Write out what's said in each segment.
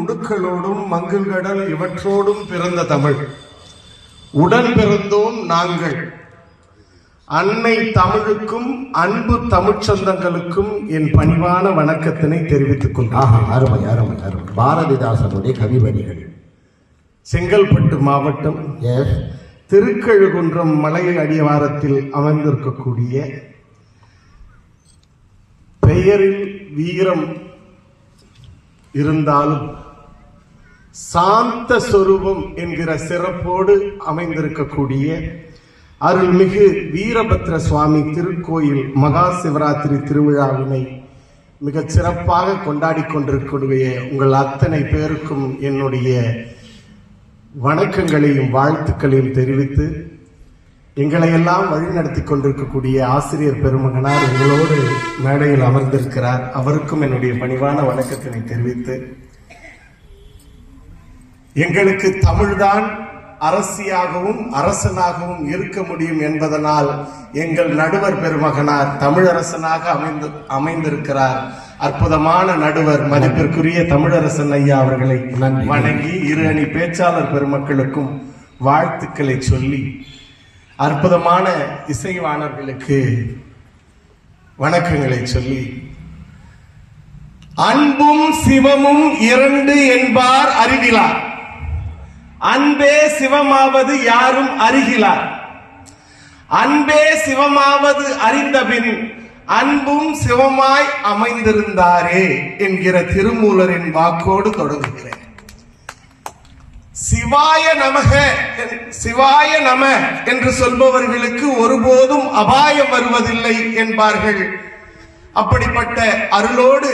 உடுக்களோடும் மங்குல்கடல் இவற்றோடும் பிறந்த தமிழ். உடன் பிறந்தோம் நாங்கள். அன்னை தமிழுக்கும் அன்பு தமிழ் சொந்தங்களுக்கும் என் பணிவான வணக்கத்தினை தெரிவித்துக் கொள்கிறேன். அருமை அருமை அருமை. பாரதிதாசனுடைய கவிவரிகள். செங்கல்பட்டு மாவட்டம் திருக்கழுகுன்றம் மலை அடிவாரத்தில் அமைந்திருக்கக்கூடிய, பெயரில் வீரம் இருந்தாலும் சாந்த சொரூபம் என்கிற சிறப்போடு அமைந்திருக்கக்கூடிய அருள்மிகு வீரபத்ர சுவாமி திருக்கோயில் மகா சிவராத்திரி திருவிழாவினை மிக சிறப்பாக கொண்டாடி கொண்டிருக்கக்கூடிய உங்கள் அத்தனை பேருக்கும் என்னுடைய வணக்கங்களையும் வாழ்த்துக்களையும் தெரிவித்து, எங்களை எல்லாம் வழிநடத்தி கொண்டிருக்கக்கூடிய ஆசிரியர் பெருமகனார் எங்களோடு மேடையில் அமர்ந்திருக்கிறார். அவருக்கும் என்னுடைய பணிவான வணக்கத்தினை தெரிவித்து, எங்களுக்கு தமிழ்தான் அரசியாகவும் அரசனாகவும் இருக்க முடியும் என்பதனால் எங்கள் நடுவர் பெருமகனார் தமிழரசனாக அமைந்திருக்கிறார். அற்புதமான நடுவர் மதிப்பிற்குரிய தமிழரசன் ஐயா அவர்களை வணங்கி இரு அணி பேச்சாளர் பெருமக்களுக்கும் வாழ்த்துக்களை சொல்லி, அற்புதமான இசைவாணர்களுக்கு வணக்கங்களை சொல்லி, அன்பும் சிவமும் இரண்டு என்பார் அறிவிலார், அன்பே சிவமாவது யாரும் அறிகிறார். அன்பே சிவமாவது அறிந்தபின் அன்பும் சிவமாய் அமைந்திருந்தாரே என்கிற திருமூலரின் வாக்கோடு தொடங்குகிறேன். சிவாய நமக, சிவாய நம என்று சொல்பவர்களுக்கு ஒருபோதும் அபாயம் வருவதில்லை என்பார்கள். அப்படிப்பட்ட அருளோடு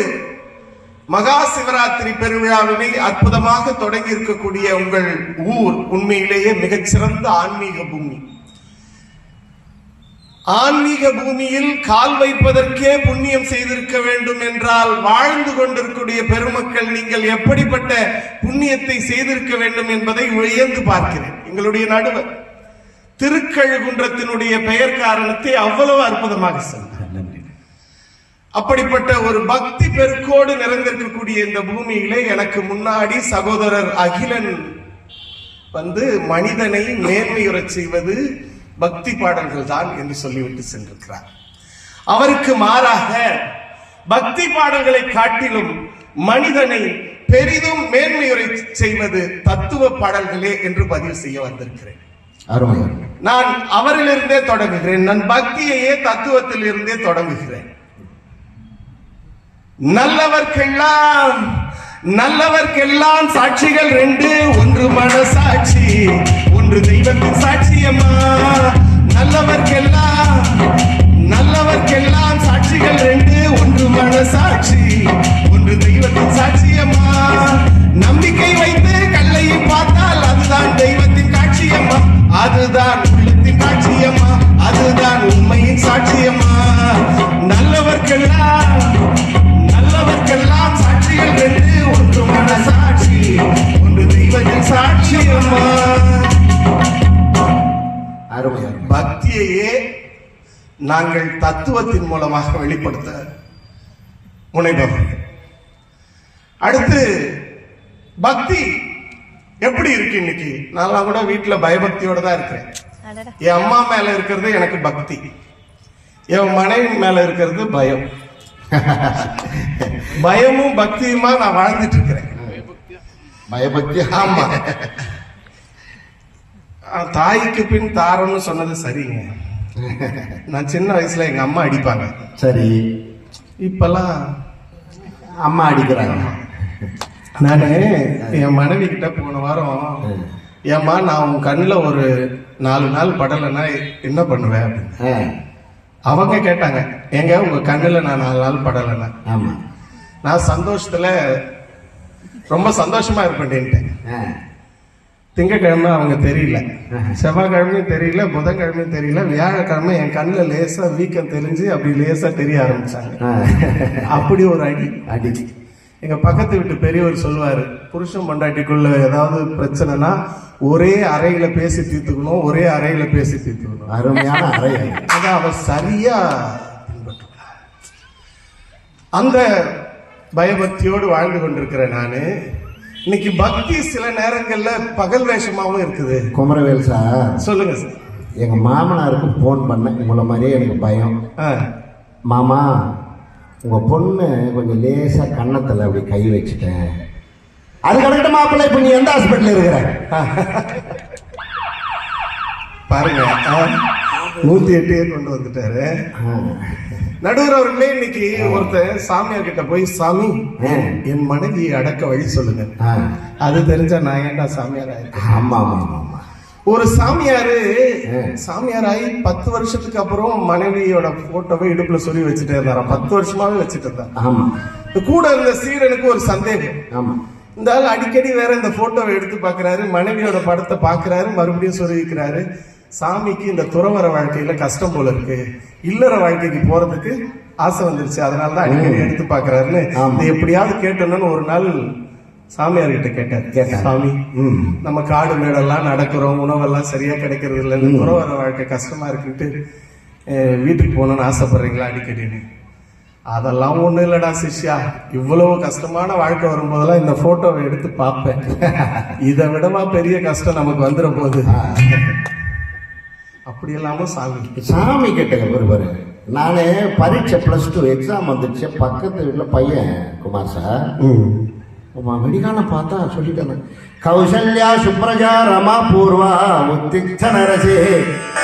மகா சிவராத்திரி பெருவிழாவினை அற்புதமாக தொடங்கி இருக்கக்கூடிய உங்கள் ஊர் உண்மையிலேயே மிகச்சிறந்த ஆன்மீக பூமி. ஆன்மீக பூமியில் கால் வைப்பதற்கே புண்ணியம் செய்திருக்க வேண்டும் என்றால், வாழ்ந்து கொண்டிருக்கக்கூடிய பெருமக்கள் நீங்கள் எப்படிப்பட்ட புண்ணியத்தை செய்திருக்க வேண்டும் என்பதை வியந்து பார்க்கிறேன். எங்களுடைய நடுவர் திருக்கழுகுன்றத்தினுடைய பெயர் காரணத்தை அவ்வளவு அற்புதமாக சொன்னார். அப்படிப்பட்ட ஒரு பக்தி பெருக்கோடு நிறைந்திருக்கக்கூடிய இந்த பூமியிலே எனக்கு முன்னாடி சகோதரர் அகிலன் வந்து மனிதனை மேன்மையுறச் செய்வது பக்தி பாடல்கள் தான் என்று சொல்லிவிட்டு சென்றிருக்கிறார். அவருக்கு மாறாக பக்தி பாடல்களை காட்டிலும் மனிதனை பெரிதும் மேன்மையுறை செய்வது தத்துவ பாடல்களே என்று பதிவு செய்ய வந்திருக்கிறேன். நான் அவரிலிருந்தே தொடங்குகிறேன். நான் பக்தியையே தத்துவத்தில் இருந்தே தொடங்குகிறேன். நல்லவர்க்கெல்லாம் சாட்சிகள் ரெண்டு, ஒன்று மனசாட்சி, ஒன்று தெய்வத்தின் சாட்சியம்மா. நல்லவர்க்கெல்லாம் சாட்சிகள் ரெண்டு, ஒன்று மனசாட்சி, ஒன்று தெய்வத்தின் சாட்சியம்மா. நம்பிக்கை வைத்து கல்லையை பார்த்தால் அதுதான் தெய்வத்தின் காட்சியம்மா, அதுதான் உள்ளத்தின் காட்சியம்மா, அதுதான் உண்மையின் சாட்சியம்மா. நல்லவர்க்கெல்லாம் சாட்சிகள் ரெண்டு, ஒன்று மனசாட்சி, ஒன்று தெய்வத்தின் சாட்சியம்மா. பக்தியையே நாங்கள் தத்துவத்தின் மூலமாக வெளிப்படுத்த முனைப்போம். அடுத்து பக்தி எப்படி இருக்கு இன்னைக்கு? நான் கூட வீட்டுல பயபக்தியோட தான் இருக்கிறேன். என் அம்மா மேல இருக்கிறது எனக்கு பக்தி, என் மனைவி மேல இருக்கிறது பயம். பயமும் பக்தியுமா நான் வாழ்ந்துட்டு இருக்கிறேன். பயபக்தி. ஆமா, தாய்க்கு பின் தாரம்னு சொன்னது சரிங்க. நான் சின்ன வயசுல எங்க அம்மா அடிப்பாங்க. சரி, இப்பெல்லாம் அம்மா அடிக்கிறாங்க. நானு என் மனைவி கிட்ட போன வாரம், ஏம்மா நான் உன் கண்ணுல ஒரு 4 நாள் படலைன்னா என்ன பண்ணுவேன் அப்படின்னு அவங்க கேட்டாங்க. எங்க உங்க கண்ணுல நான் 4 நாள் படலைன்னா? ஆமா. நான் சந்தோஷத்துல ரொம்ப சந்தோஷமா இருப்பேன்ட்டேன். திங்கக்கிழமை அவங்க தெரியல, செவ்வாய்க்கிழமையும் தெரியல, புதன்கிழமையும் தெரியல, வியாழக்கிழமை என் கண்ணுல லேசா வீக்கம் தெரிஞ்சு அப்படி லேசா தெரிய ஆரம்பிச்சாங்க. அப்படி ஒரு அடி. எங்க பக்கத்து வீட்டு பெரியவர் சொல்லுவாரு, புருஷன் பொண்டாட்டிக்குள்ள ஏதாவது பிரச்சனைனா ஒரே அறையில பேசி தீர்த்துக்கணும், ஒரே அறையில பேசி தீர்த்துக்கணும். அருமையான அறை. அதான் அவர் சரியா பின்பற்றுவார். அந்த பயபக்தியோடு வாழ்ந்து கொண்டிருக்கிற நானு இன்னைக்கு பக்தி சில நேரங்கள்ல பகல் வேஷமாவும் இருக்குது. குமரவேல் சார், சொல்லுங்க சார். எங்க மாமனாருக்கு போன் பண்ண உங்களை மாதிரியே எனக்கு பயம். மாமா, உங்க பொண்ணு கொஞ்சம் லேசா கன்னத்துல அப்படி கை வச்சுட்டேன். அது கிடக்கட்ட மாப்பிள்ளை, இப்ப நீ எந்த ஹாஸ்பிட்டல் இருக்கிற? பாருங்க, 108 கொண்டு வந்துட்டாரு. நடுவர் அவர்களே, இன்னைக்கு ஒருத்தர் சாமியார் கிட்ட போய், சாமி என் மனைவியை அடக்க வழி சொல்லுங்க. அது தெரிஞ்சா நான் ஏன்டா சாமியார் ஆயிருக்கேன். ஆமா ஆமா ஆமா. ஒரு சாமியாராகி 10 வருஷத்துக்கு அப்புறம் மனைவியோட போட்டோவை இடுப்புல சொல்லி வச்சுட்டே இருந்தாராம். 10 வருஷமாவே வச்சுட்டு இருந்தார். கூட இருந்த சீடனுக்கு ஒரு சந்தேகம். இந்த ஆள் அடிக்கடி வேற இந்த போட்டோவை எடுத்து பாக்குறாரு, மனைவியோட படத்தை பாக்குறாரு, மறுபடியும் சொல்லிக்கிறாரு. சாமிக்கு இந்த துறவர வாழ்க்கையில கஷ்டம் போல இருக்கு, இல்லற வாழ்க்கைக்கு போறதுக்கு ஆசை வந்துருச்சு, அதனாலதான் அடிக்கடி எடுத்து பாக்குறாருன்னு எப்படியாவது கேட்டோம்னு ஒரு நாள் சாமியார் கிட்ட கேட்டார். சாமி, நம்ம காடு மேடெல்லாம் நடக்கிறோம், உணவெல்லாம் சரியா கிடைக்கிறது இல்லைன்னு, துறவர வாழ்க்கை கஷ்டமா இருக்குன்ட்டு வீட்டுக்கு போகணும்னு ஆசைப்படுறீங்களா அடிக்கடின்னு. அதெல்லாம் ஒண்ணும் இல்லடா சிஷ்யா, இவ்வளவு கஷ்டமான வாழ்க்கை வரும்போதெல்லாம் இந்த போட்டோவை எடுத்து பார்ப்பேன், இதை விடமா பெரிய கஷ்டம் நமக்கு வந்துட போகுது. அப்படி இல்லாம சாமி கிட்ட ஒருவர், நானே பரீட்சை +2 எக்ஸாம் வந்துச்சு. பக்கத்து வீட்டுல பையன் குமார் சார், வெடிகான பார்த்தா சொல்லிட்டேன், கௌசல்யா சுப்ரஜா ரமா பூர்வா உத்திஷ்ட நரசே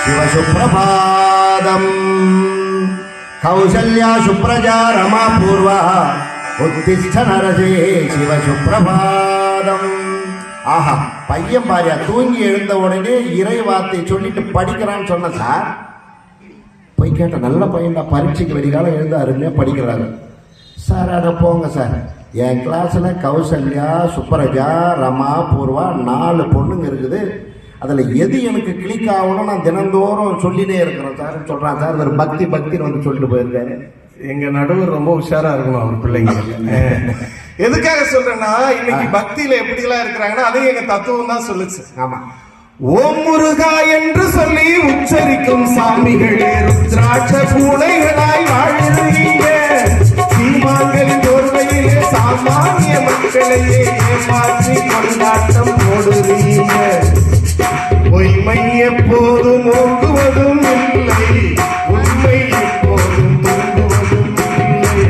சிவ சுப்ரபாதம். கௌசல்யா சுப்ரஜா ரமா பூர்வா உத்திஷ்ட நரசே சிவ சுப்ரபாதம். ஆஹா, பையன் பாரியா தூங்கி எழுந்த உடனே இறை வார்த்தை சொல்லிட்டு படிக்கிறான்னு சொன்ன சார். போய் கேட்ட, நல்ல பையன்டா, பரீட்சைக்கு வெடிகாலம் எழுந்த அருமையா படிக்கிறாரு சார். அட போங்க சார், என் கிளாஸ்ல கௌசல்யா சுப்ரஜா ரமா பூர்வா 4 பொண்ணுங்க இருக்குது. அதுல எது எனக்கு கிளிக் ஆகணும் நான் தினந்தோறும் சொல்லிட்டே இருக்கிறேன் சார் சொல்றான் சார். ஒரு பக்தின்னு வந்து சொல்லிட்டு போயிருக்காரு. எங்க நடுவர் ரொம்ப உஷாரா இருக்கணும் அவர் பிள்ளைங்க. எதுக்காக சொல்றேன்னா, இன்னைக்கு பக்தியில எப்படி எல்லாம் இருக்கிறாங்கன்னா அதையும் எங்க தத்துவம் தான் சொல்லுச்சு. ஆமா, ஓம் முருகா என்று சொல்லி உச்சரிக்கும் சாமிகளே ருத்ராட்ச பூனைகளாய் வாழ்கிறீங்க. சீமான்களின் ஒருவையிலே சாமானிய மக்களையே ஏமாற்றி கொண்டாட்டம் போடுறீங்க. பொய்மை எப்போதும் ஓங்குவதும் இல்லை, உண்மை எப்போதும் தூங்குவதும் இல்லை.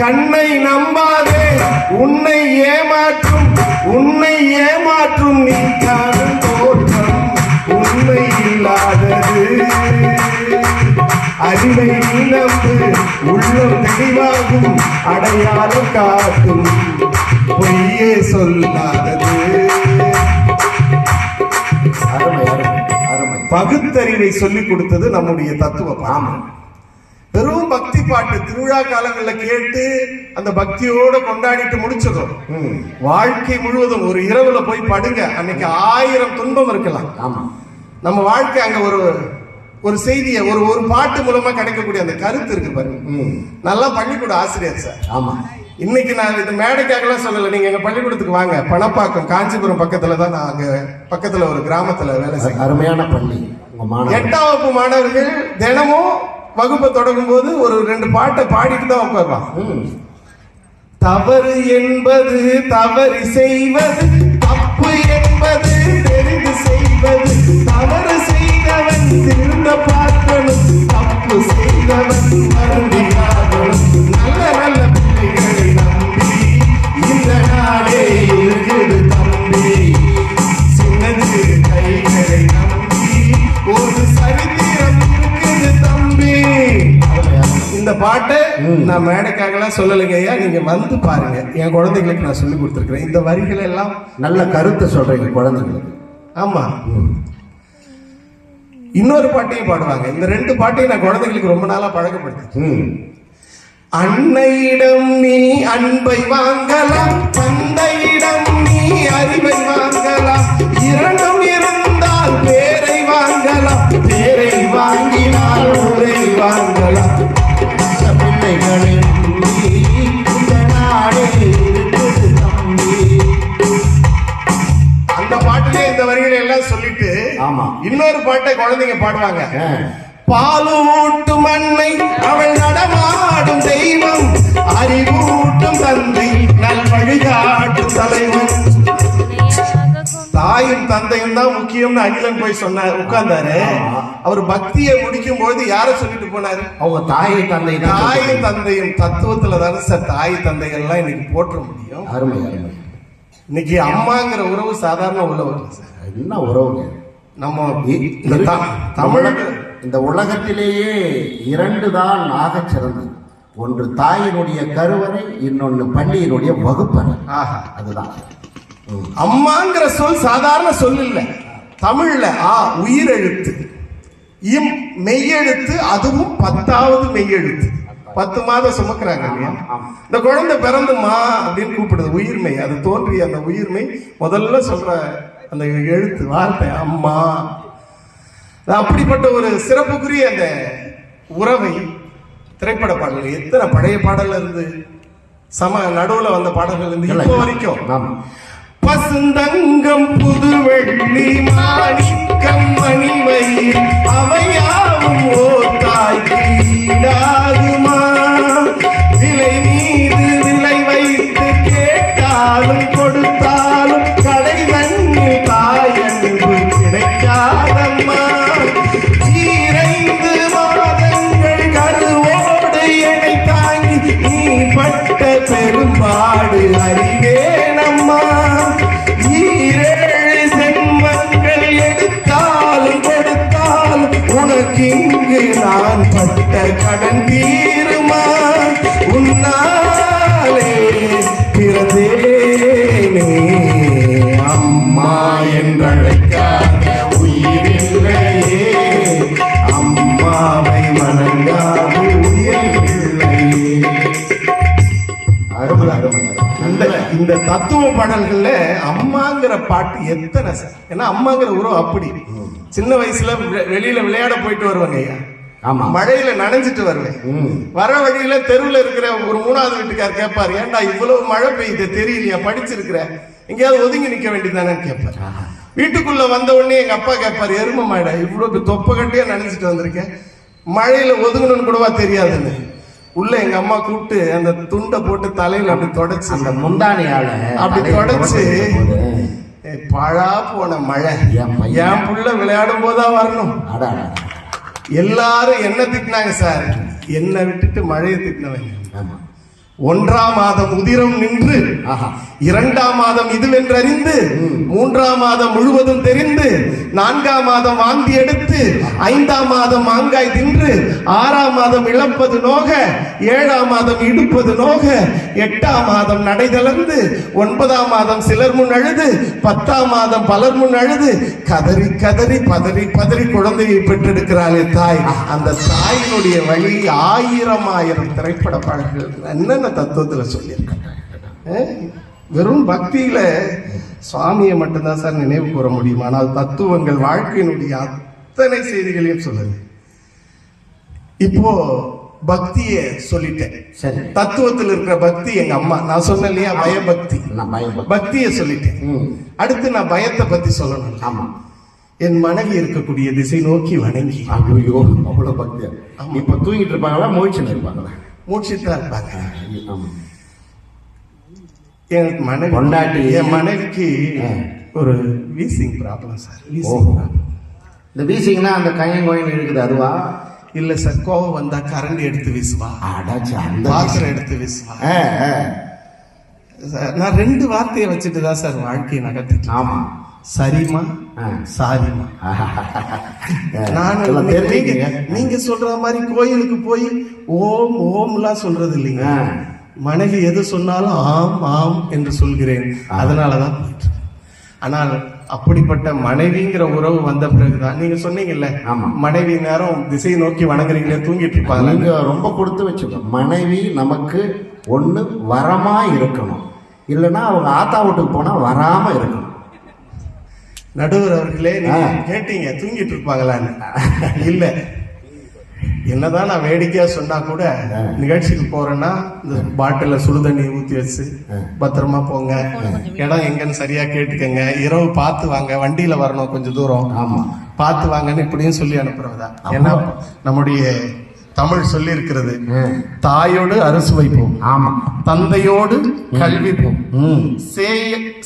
கண்ணை நம்பாதே, உன்னை ஏமாற்றும் நீ காணும் தோற்றம் உண்மை இல்லாதது. அறிவை நீ நம்பு, உள்ளம் தெளிவாகும், அடையாளம் காட்டும், பொய்யே சொல்லாதது. பகுத்தறிவை சொல்லிக் கொடுத்தது நம்முடைய தத்துவம். ஆமா, வெறும் பக்தி பாட்டு திருவிழா காலங்களில் கேட்டு அந்த பக்தியோட கொண்டாடிட்டு முடிச்சிடும். வாழ்க்கை முழுவதும் ஒரு இரவுல போய் படுங்க, அன்னைக்கு 1000 துன்பம் இருக்கலாம். நம்ம வாழ்க்கை அங்க ஒரு செய்தியை ஒரு பாட்டு மூலமா கிடைக்கக்கூடிய அந்த கருத்து இருக்கு பாருங்க. நல்லா பள்ளிக்கூட ஆசிரியர் சார். ஆமா, இன்னைக்கு நான் இது மேடைக்காகலாம் சொல்லல, நீங்க எங்க பள்ளிக்கூடத்துக்கு வாங்க. பணப்பாக்கம் காஞ்சிபுரம் பக்கத்துல தான், நான் அங்க பக்கத்துல ஒரு கிராமத்துல வேலை செய்ய. அருமையான பள்ளி. 8ஆம் வகுப்பு மாணவர்கள் தினமும் வகுப்பை தொடங்கும் போது ஒரு 2 பாட்டை பாடிட்டு தான் உட்காருவான். தவறு என்பது தவறு செய்வது, தப்பு என்பது தெரிந்து செய்வது. தவறு செய்தவன் திருந்த பார்க்கணும், தப்பு செய்தவன் வருந்தினாகணும். நல்ல பிள்ளைகளை நம்பி இந்த நாடே இருக்குது தம்பி. சின்னது கைகளை நம்பி ஒரு சரித்திரம் இருக்குது தம்பி. இந்த பாட்டை நான் மேடைக்காகலாம் சொல்லலைங்க ஐயா, நீங்க வந்து பாருங்க. என் குழந்தைகளுக்கு நான் சொல்லி கொடுத்துருக்கிறேன். இந்த வரிகள் எல்லாம் நல்ல கருத்தை சொல்றீங்க குழந்தைங்களுக்கு. ஆமா, இன்னொரு பாட்டையும் பாடுவாங்க. இந்த 2 பாட்டையும் நான் குழந்தைகளுக்கு ரொம்ப நாளா பழக்கப்படுத்தேன். அன்னையிடம் நீ அன்பை வாங்கலாம், தந்தையிடம் நீ அறிவை வாங்கலாம். 2ம் இருந்தால் பேரை வாங்கலாம், பேரை வாங்கினால் ஊரை வாங்கலாம். பிள்ளைகளின் இந்த நாடே இருக்குது தம்பி. அந்த பாட்டிலே இந்த வரிகளை எல்லாம் சொல்லிட்டு இன்னொரு பாட்டை குழந்தைங்க பாடுவாங்க. பாலூட்டும் அன்னை அவள் நடமாடும் தெய்வம், அறிவூட்டும் தந்தை நல் வழிகாட்டும் தலைவன். தாயும் தான் முக்கியம்னு அகிலன் போய் சொன்னார், உட்கார்ந்தாரு. அவர் பக்தியை முடிக்கும் பொழுது யார சொல்லிட்டு போனாரு? அவங்க தாயை தந்தை தான். தாயும் தந்தையும் தத்துவத்துல தானே சார் தாய் தந்தைகள்லாம் இன்னைக்கு போற்ற முடியும். அருமை அருமை. இன்னைக்கு அம்மாங்கிற உறவு சாதாரண உறவு சார். என்ன உறவுங்க நம்ம தமிழ் இந்த உலகத்திலேயே 2 தான் ஆகச் சிறந்தது. ஒன்று தாயினுடைய கருவறை, இன்னொன்று பள்ளியினுடைய வகுப்பறை. அதுதான் அம்மாங்கிற சொல் சாதாரண சொல் இல்ல. தமிழ்ல உயிரெழுத்து, இம் மெய்யெழுத்து, அதுவும் 10வது மெய்யெழுத்து. 10 மாதம் சுமக்கிறாங்க இல்லையா? இந்த குழந்தை பிறந்துமா அப்படின்னு கூப்பிடுது, உயிர்மை. அது தோன்றிய அந்த உயிர்மை முதல்ல சொல்ற அந்த எழுத்து வார்த்தை அம்மா. அப்படிப்பட்ட ஒரு சிறப்புக்குரிய அந்த உறவை திரைப்பட பாடல்கள் எத்தனை பழைய பாடல்ல இருந்து நடுவுல வந்த பாடல்கள் இருந்து இப்போ வரைக்கும் பசுந்தங்கம் புதுவெள்ளி மாணிக்கம் மணிமயில் அவையாவும் ஓர் தாய்க்கு ஈடாகுமா? விலை மீது விலை வைத்து கேட்டாலும் கொடுத்தாலும் கடை தண்ணி தாயன்பு கிடைக்காதம்மா. 2 மாதங்கள் கருவோடு என்னை தாங்கி நீ பட்ட பெரும்பாடு அறிவேனம்மா. 7 ஜென்மங்கள் எடுத்தாலும் கொடுத்தாலும் உனக்கு இங்கு நான் பட்ட கடன் தீருமா? உன்னாலே பிறந்தேனே அம்மா என்றழைக்காத உயிரில்லையே, அம்மாவை வணங்காத உயிரில்லையே. அருமை அருமை. இந்த தத்துவ பாடல்கள்ல அம்மாங்கிற பாட்டு எத்தனை சார். ஏன்னா அம்மாங்கிற உறவு அப்படி. சின்ன வயசுல வெளியில விளையாட போயிட்டு வருவாங்க ஐயா. மழையில நனைஞ்சிட்டு வருவேன். வர வழியில தெருவில் இருக்கிற ஒரு 3வது வீட்டுக்கார் கேட்பாரு, ஏன்டா இவ்வளவு மழை பெய்யுது தெரியலையா, படிச்சிருக்கிற, எங்கேயாவது ஒதுங்கி நிக்க வேண்டியதானு கேட்பாரு. வீட்டுக்குள்ள வந்த உடனே எங்க அப்பா கேட்பாரு, எரும மாடை இவ்வளவு தொப்ப கட்டியா நனைஞ்சிட்டு வந்திருக்கேன், மழையில ஒதுங்கணும்னு கூடவா தெரியாதுன்னு. உள்ள எங்க அம்மா கூப்பிட்டு அந்த துண்டை போட்டு தலையில அப்படி தொடச்சு, அந்த முந்தானியால அப்படி தொடச்சு, பழா போன மழை என் புள்ள விளையாடும் போதா வரணும். எல்லாரும் என்ன திட்டினாங்க சார், என்ன விட்டுட்டு மழையை திட்டினவங்க. 1ஆம் மாதம் உதிரம் நின்று, 2ஆம் மாதம் இதுவென்றறிந்து, 3ஆம் மாதம் முழுவதும் தெரிந்து, 4ஆம் மாதம் வாந்தி எடுத்து, 5ஆம் மாதம் மாங்காய் தின்று, 6ஆம் மாதம் இழப்பது நோக, 7ஆம் மாதம் இடுப்பது நோக, 8ஆம் மாதம் நடை தளர்ந்து, 9ஆம் மாதம் சிலர் முன் அழுது, 10ஆம் மாதம் பலர் முன் அழுது, கதறி கதறி பதறி பதறி குழந்தையை பெற்றெடுக்கிறாளே தாய். அந்த தாயினுடைய வழி 1000 திரைப்பட பாடல்கள் என்னென்ன தத்துவத்துல சொல்லியிருக்காங்க. வெறும் பக்தியில சுவாமியை மட்டும்தான் சார் நினைவு கூற முடியும். ஆனால் தத்துவங்கள் வாழ்க்கையினுடைய அத்தனை செய்திகளையும் சொல்லுது. இப்போ பக்திய சொல்லிட்டேன். சரி, தத்துவத்தில் இருக்கிற பக்தி எங்க அம்மா. நான் சொன்னேன் இல்லையா பயபக்தி, பக்திய சொல்லிட்டேன். அடுத்து நான் பயத்தை பத்தி சொல்லணும். ஆமா, என் மனைவி இருக்கக்கூடிய திசை நோக்கி வணங்கி. ஐயோ, அவ்வளவு பக்தியா. இப்ப தூங்கிட்டு இருப்பாங்களா, மூச்சுன்னு இருப்பாங்களா? மூச்சுதான் இருப்பாங்க. என் மனைவிக்கு ஒரு வீசிங் ப்ராப்ளம் சார். இந்த வீசிங்னா அந்த கையங்கோயின் இருக்குது அதுவா? இல்ல சார், கோவம் வந்தா கரண்டி எடுத்து வீசுவா, பாத்திரம் எடுத்து வீசுவா. நான் 2 வார்த்தையை வச்சுட்டு தான் சார் வாழ்க்கையை நகர்த்திட்டு. ஆமா, சரிமா சாரிமா. நீங்க சொல்ற மாதிரி கோயிலுக்கு போய் ஓம் ஓம்லாம் சொல்றது இல்லைங்க. மனைவி எது சொன்னாலும் ஆம் ஆம் என்று சொல்கிறேன். அதனாலதான் போயிட்டு. ஆனால் அப்படிப்பட்ட மனைவிங்கிற உறவு வந்த பிறகுதான் நீங்க சொன்னீங்கல்ல, மனைவி நேரம் திசையை நோக்கி வணங்குறீங்களே, தூங்கிட்டு இருப்பாங்க. நீங்க ரொம்ப கொடுத்து வச்சுக்கோங்க. மனைவி நமக்கு ஒண்ணு வரமா இருக்கணும், இல்லைன்னா அவங்க ஆத்தா வீட்டுக்கு போனா வராம இருக்கணும். நடுவர் அவர்களே, நீங்க கேட்டீங்க தூங்கிட்டு இருப்பாங்களான்னு. இல்ல, என்னதான் நான் வேடிக்கையா சொன்னா கூட நிகழ்ச்சிக்கு போறேன்னா இந்த பாட்டில சுடுதண்ணி ஊத்தி வச்சு பத்திரமா போங்க, இடம் எங்கன்னு சரியா கேட்டுக்கங்க, இரவு பார்த்து வாங்க, வண்டியில வரணும் கொஞ்சம் தூரம், ஆமா பார்த்து வாங்கன்னு இப்படியும் சொல்லி அனுப்புறதா. ஏன்னா நம்முடைய தமிழ் சொல்லி இருக்கிறது. தாயோடு அறுசுவை போம், ஆமா. தந்தையோடு கல்வி போம்,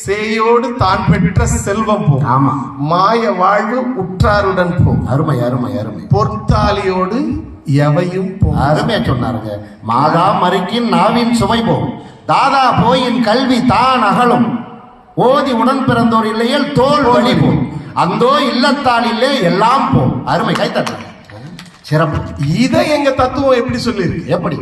சேயோடு தான் பெற்ற செல்வம் போம், ஆமா. மாய வாழ்வு உற்றாருடன் போம், அருமை அருமை அருமை. பொற்தாலியோடு எவையும் போம். அருமையா சொன்னாருங்க. மாதா மறுக்கின் நாவின் சுவை போம், தாதா போயின் கல்வி தான் அகலும், ஓதி உடன் பிறந்தோர் இல்லையல் தோல் வழி போம், அந்தோ இல்லத்தால் இல்லே எல்லாம் போம். அருமை, கைத்தட்ட சிறப்பு. இதை எங்க தத்துவம் எப்படி சொல்லியிருக்கு? எப்படி?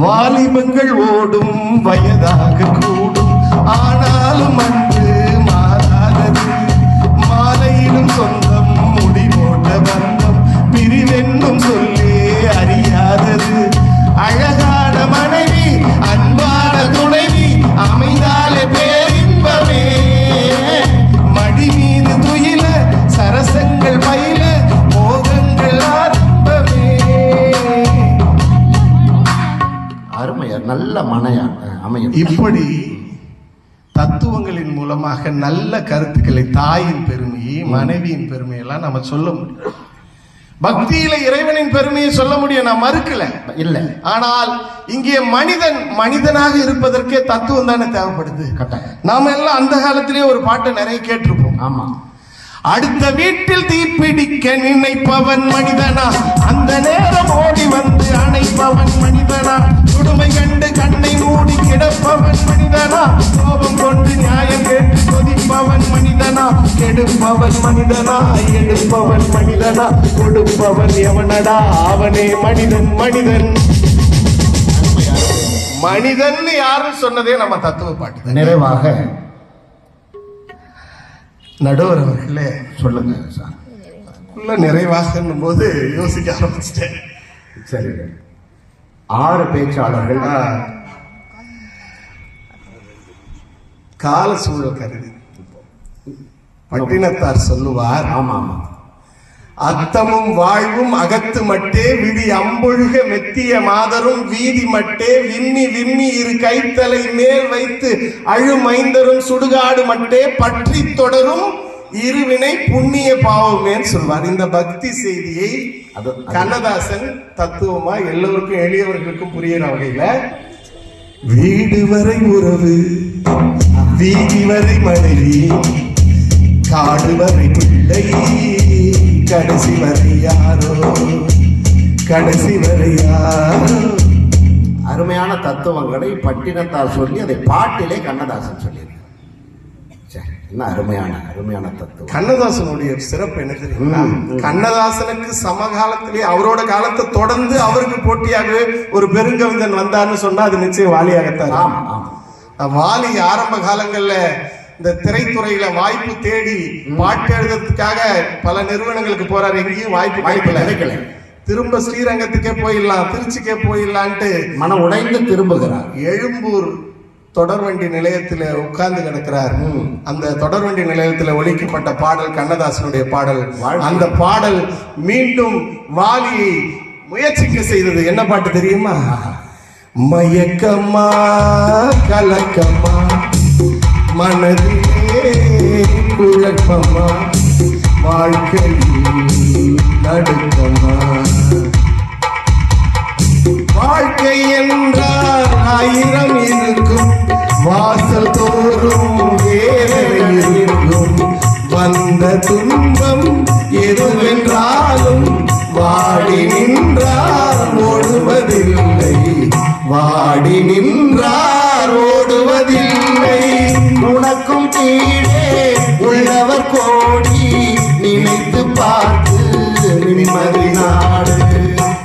வாலிபங்கள் ஓடும் வயதாக கூடும், ஆனாலும் அன்று மாறாதது, மாலையிலும் சொந்தம் முடிவோட்ட பந்தம், பிரிவென்னும் சொல்லி அறியாதது, அழகான மனைவி அன்பான துணைவி அமைந்தாலே பேரின்பமே, மடி மீது துயில சரசங்கள் பயில மோகங்கள் ஆரம்பமே. அருமையா, நல்ல மனையா அமையும். இப்படி தத்துவங்களின் மூலமாக நல்ல கருத்துக்களை, தாயின் பெருமையை, மனைவியின் பெருமையெல்லாம் நம்ம சொல்ல முடியும். பக்தியில இறைவனின் பெருமையை சொல்ல முடியும், நான் மறுக்கல இல்ல. ஆனால் இங்கே மனிதன் மனிதனாக இருப்பதற்கே தத்துவம் தானே தேவைப்படுது. நாம எல்லாம் அந்த காலத்திலேயே ஒரு பாட்டை நிறைய கேட்டிருப்போம். ஆமா. அடுத்த வீட்டில் தீப்பிடிக்க நினைப்பவன் மனிதனா, அந்த நேரம் ஓடி வந்து அணைப்பவன் மனிதனா, கொடுமை கண்டு கண்ணை மூடி கிடப்பவன் மனிதனா, கோபம் கொண்டு நியாயம் கேட்டு கொதிப்பவன் மனிதனா, கெடுப்பவன் மனிதனா, எடுப்பவன் மனிதனா, கொடுப்பவன் எவனடா, அவனே மனிதன். மனிதன் மனிதன் யாரும் சொன்னதே நம்ம தத்துவ பாட்டு. நிறைவாக நடுவர் அவர்களே சொல்லுங்க சார். உள்ள நிறைவாக போது யோசிக்க ஆரம்பிச்சிட்டேன். சரி, 6 பேச்சாளர்கள். கால சூழல் கருதி பட்டினத்தார் சொல்லுவார், ஆமா ஆமா, அத்தமும் வாழ்வும் அகத்து மட்டே விழி அம்பொழுக மெத்திய மாதரும் வீதி மட்டே விண்ணி விண்ணி இரு கைத்தலை மேல் வைத்து அழுமைந்தரும் சுடுகாடு மட்டே பற்றி தொடரும் இருவினை புண்ணிய பாவமேன்னு சொல்வார். இந்த பக்தி செய்தியை கண்ணதாசன் தத்துவமா எல்லோருக்கும் எளியவர்களுக்கும் புரியுற வகையில, வீடு வரை உறவு, வீதி வரை மனைவி, காடு வரை பிள்ளை, கடைசி வரை யாரோ, கடைசி வரை யாரோ. அருமையான தத்துவங்களை பட்டினத்தார் சொல்லி அதை பாட்டிலே கண்ணதாசன் சொல்லியிருக்கார். என்ன அருமையான அருமையான தத்துவம். கண்ணதாசனுடைய சிறப்பு என்ன தெரியுமா? கண்ணதாசனுக்கு சமகாலத்திலே அவரோட காலத்தை தொடர்ந்து அவருக்கு போட்டியாகவே ஒரு பெருங்கவிஞன் வந்தார்னு சொன்னா அது நிச்சயம் வாலியாகத்தான். வாலி ஆரம்ப காலங்கள்ல இந்த திரைத்துறையில வாய்ப்பு தேடி பாட்டு எழுதுறதுக்காக பல நிறுவனங்களுக்கு போறாரு, எங்கேயும் வாய்ப்பு கிடைக்கல. திரும்ப ஸ்ரீரங்கத்துக்கே போயிடலாம், திருச்சிக்கே போயிடலான்ட்டு மனம் உடைந்து திரும்புகிறார். எழும்பூர் தொடர்வண்டி நிலையத்தில் உட்கார்ந்து கிடக்கிறார். அந்த தொடர்வண்டி நிலையத்தில் ஒலிக்கப்பட்ட பாடல் கண்ணதாசனுடைய பாடல். அந்த பாடல் மீண்டும் வாலியை முயற்சிக்க செய்தது. என்ன பாட்டு தெரியுமா? மயக்கமா கலக்கமா மனதிலே குழப்பமா வாழ்க்கையில் நடுக்கமா, வாழ்க்கை என்றால் 1000 இருக்கும், வாசல் தோறும் வேதனை இருக்கும், வந்த துன்பம் எதுவென்றாலும் வாடி நின்றார் ஓடுவதில்லை, வாடி நின்றார் ஓடுவதில்லை. உனக்கும் கீழே உள்ளவர் கோடி, நினைத்து பார்த்து நிம்மதி நாடு.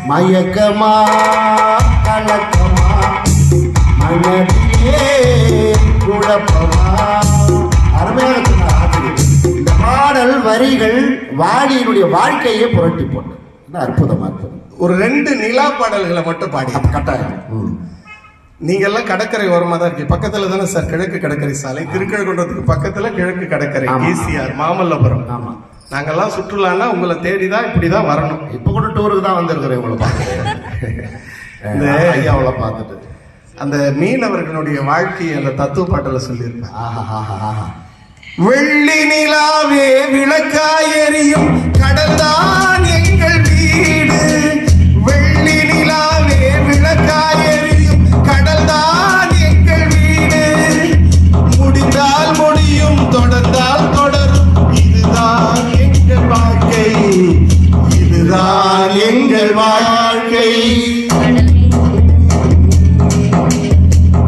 மயக்கமா கலக்கமா மனதிலே குழப்பமா. அருமையான இந்த பாடல் வரிகள் வாலியினுடைய வாழ்க்கையை புரட்டி போட்டு அற்புதமா இருக்கு. ஒரு 2 நிலா பாடல்களை மட்டும் பாடி கட்டாயம். நீங்க எல்லாம் கடற்கரை ஓரமா தான் இருக்கு. பக்கத்துல தானே சார் கிழக்கு கடற்கரை சாலை, திருக்கழுகுன்றத்துக்கு பக்கத்துல கிழக்கு கடற்கரை, கேசிஆர், மாமல்லபுரம். ஆமா, நாங்கெல்லாம் சுற்றுலான்னா உங்களை தேடிதான் இப்படிதான் வரணும். இப்ப கூட டூருக்கு தான் வந்திருக்கிறேன் உங்களை பார்த்து. இந்த ஐயாவெல்லாம் பார்த்துட்டு அந்த மீனவர்களுடைய வாழ்க்கையை அந்த தத்துவ பாட்டுல சொல்லியிருப்பேன். வெள்ளி நிலாவே விளக்காய் எரியும் கடல்தான் எங்கள் வீடு, தொடர்ந்தால் தொடரும். இதுதான் எங்கள் வாழ்க்கை, இதுதான் எங்கள் வாழ்க்கை.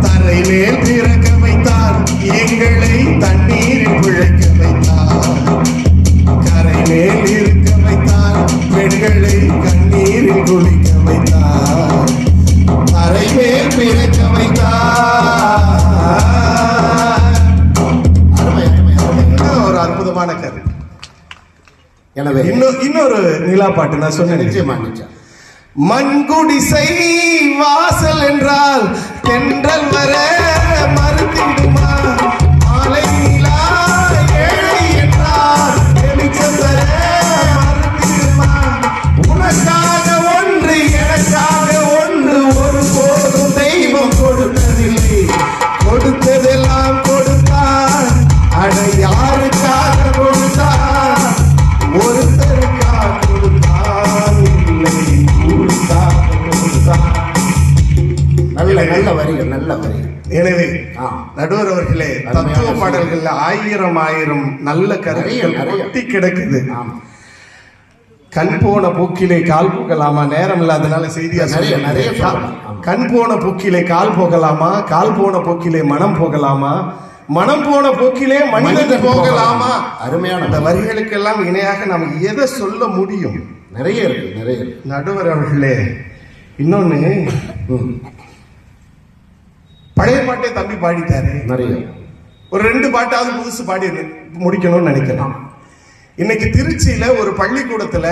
தரை மேல் பிறக்க வைத்தார், எங்களை தண்ணீரில் பிழைக்க வைத்தார். கரை மேல் இருக்க வைத்தார், பெண்களை கண்ணீரில் குளிக்க வைத்தார். தரை மேல் பிறக்க வைத்தார். ஒரு அற்புதமான கரு. எனவே இன்னொரு நிலா பாட்டு நான் சொன்னேன். நிச்சயமா மண்குடிசை வாசல் என்றால் தென்றல் வர மறுத்திடுமா? மாலை நிலா ஏழை என்றால் வெளிச்சம் வர மறுத்திடுமா? உனக்காக ஒன்று எனக்காக ஒன்று ஒருபோதும் தெய்வம் கொடுத்ததில்லை. கொடுத்ததெல்லாம் கொடுத்தான், அட யாருக்காக கொடுத்தான்? ஒருத்தருக்காக கொடுத்தான், இல்லை கொடுத்தான். நல்ல நல்ல வரிகள், நல்ல வரிகள். எனவே நடுவர் அவர்களே, தத்துவ பாடல்கள்ல ஆயிரம் நல்ல கருவிகள் கொட்டி கிடக்குது. கண் போன போக்கிலே கால் போகலாமா? நேரம் இல்லாதனால செய்தியா நிறைய கண் போன போக்கிலே கால் போகலாமா? கால் போன போக்கிலே மனம் போகலாமா? மனம் போன போக்கிலே மனிதன் போகலாமா? அருமையான அந்த வரிகளுக்கெல்லாம் இணையாக நாம் எதை சொல்ல முடியும்? நிறைய இருக்கு, நிறைய இருக்கு. நடுவர் அவர்களே, இன்னொன்னு பழைய பாட்டை தம்பி பாடிட்டாரு. நிறைய ஒரு 2 பாட்டாவது புதுசு பாடி முடிக்கணும்னு நினைக்கிறேன். இன்னைக்கு திருச்சியில ஒரு பள்ளிக்கூடத்துல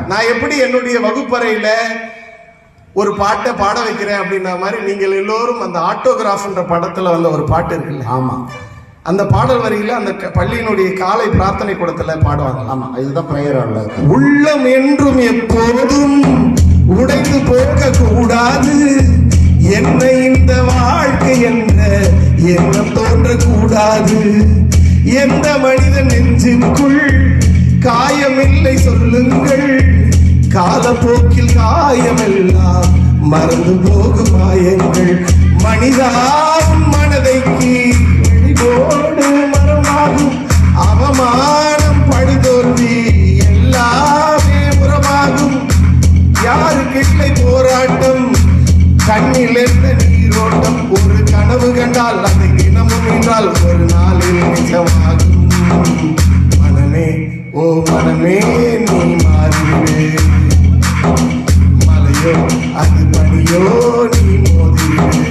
நான் எப்படி என்னுடைய வகுப்பறையில ஒரு பாட்டை பாட வைக்கிறேன் அப்படின்ற மாதிரி நீங்கள் எல்லோரும் அந்த ஆட்டோகிராஃப்ன்ற படத்துல வந்த ஒரு பாட்டு இருக்குல்ல, ஆமா, அந்த பாடல் வரியில அந்த பள்ளியினுடைய காலை பிரார்த்தனை கூடத்துல பாடுவாங்க. ஆமா, இதுதான் பிரேயர். உள்ளம் என்றும் எப்போதும் உடைந்து போக கூடாது, என்ன இந்த வாழ்க்கை என்ற எண்ணம் தோன்றக்கூடாது. எந்த மனிதன் நெஞ்சுக்குள் காயமில்லை சொல்லுங்கள், காலப்போக்கில் காயமெல்லாம் மறந்து போகும் மாயங்கள். மனிதாவும் மனதை கீழோடு மரமாகும், அவமானம் படுதோல்வி எல்லாமே உரமாகும். யாருக்கு இல்லை போராட்டம், கண்ணில் இருந்த நீரோட்டம். ஒரு கனவு கண்டால் அதை தினமும் என்றால் ஒரு நாளில் நிஜமாகும். மனமே ஓ மனமே நீ மாறிவிடு, மலையோ அது பனியோ நீ மோதிவிடு.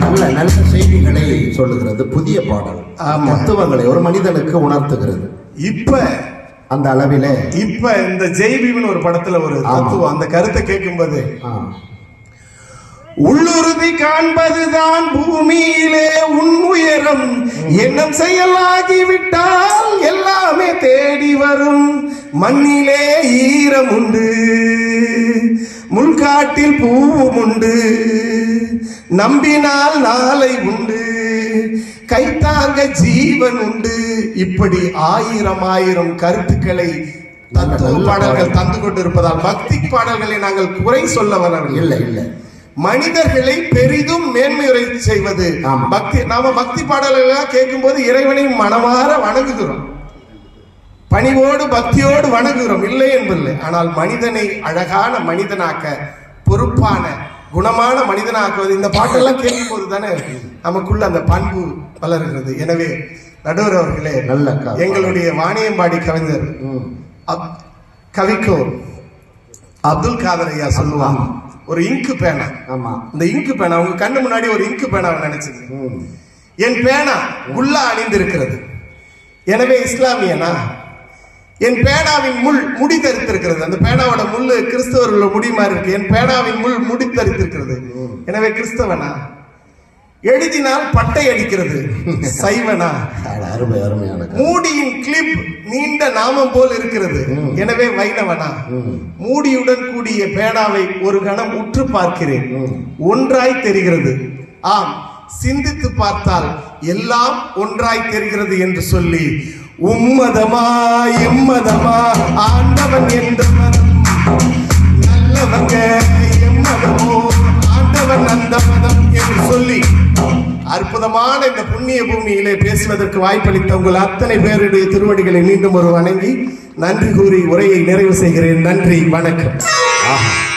நல்ல நல்ல செய்திகளை சொல்லுகிறது புதிய பாடல். தத்துவங்களை ஒரு மனிதனுக்கு உணர்த்துகிறது. இப்ப அந்த அளவில இப்ப இந்த ஜெய்பீம்னு ஒரு படத்துல ஒரு தத்துவம், அந்த கருத்தை கேட்கும்போது உள்ளுறுதி காண்பதுதான் பூமியிலே உன் உயரம். எண்ணம் செயலாகிவிட்டால் எல்லாமே தேடி வரும். மண்ணிலே ஈரம் உண்டு, முள்காட்டில் பூவும் உண்டு, நம்பினால் நாளை உண்டு, கைத்தாங்க ஜீவன் உண்டு. இப்படி ஆயிரம் கருத்துக்களை தத்துவ பாடல்கள் தந்து கொண்டிருப்பதால் பக்தி பாடல்களை நாங்கள் குறை சொல்ல வரவில்லை. இல்லை இல்லை, மனிதர்களை பெரிதும் மேன்மையுரை செய்வது பக்தி. நாம பக்தி பாடல்கள் கேட்கும் போது இறைவனை மனமாற வணங்குகிறோம், பணிவோடு பக்தியோடு வணங்குகிறோம், இல்லை என்பதில்லை. ஆனால் மனிதனை அழகான மனிதனாக்க, பொறுப்பான குணமான மனிதனாக்குவது இந்த பாட்டெல்லாம் கேட்கும் போது தானே நமக்குள்ள அந்த பண்பு வளர்கிறது. எனவே நடுவர் அவர்களே, எங்களுடைய வாணியம்பாடி கவிஞர் கவிக்கோ அப்துல் காதர் ஐயா சொல்லுவாங்க, ஒரு இங்கு பேனா. ஆமா, இந்த இங்கு பேனா உங்க கண்ணு முன்னாடி ஒரு இங்கு பேனாவை நினைச்சது. என் பேனா குல்லா அணிந்திருக்கிறது, எனவே இஸ்லாமியனா. என் பேனாவின் முள் முடி தரித்திருக்கிறது, அந்த பேனாவோட முள்ளு கிறிஸ்தவர்களோட முடி மாதிரி இருக்கு. என் பேனாவின் முள் முடி தரித்திருக்கிறது, எனவே கிறிஸ்தவனா. எழுதினால் பட்டை அடிக்கிறது, சைவனா. அருமை அருமையான. மூடியின் கிளிப் நீண்ட நாமம் போல் இருக்கிறது, எனவே வைணவனா. மூடியுடன் கூடிய பேனாவை ஒரு கணம் உற்று பார்க்கிறேன், ஒன்றாய் தெரிகிறது. ஆம், சிந்தித்து பார்த்தால் எல்லாம் ஒன்றாய் தெரிகிறது என்று சொல்லி, உம்மதமா எம்மதமா ஆண்டவன் என்ற மதம், நல்லவங்க எம்மதமோ ஆண்டவன் அந்த மதம் என்று சொல்லி அற்புதமான இந்த புண்ணிய பூமியிலே பேசுவதற்கு வாய்ப்பளித்த உங்கள் அத்தனை பேருடைய திருவடிகளை மீண்டும் ஒரு வணங்கி நன்றி கூறி உரையை நிறைவு செய்கிறேன். நன்றி, வணக்கம். ஆஹா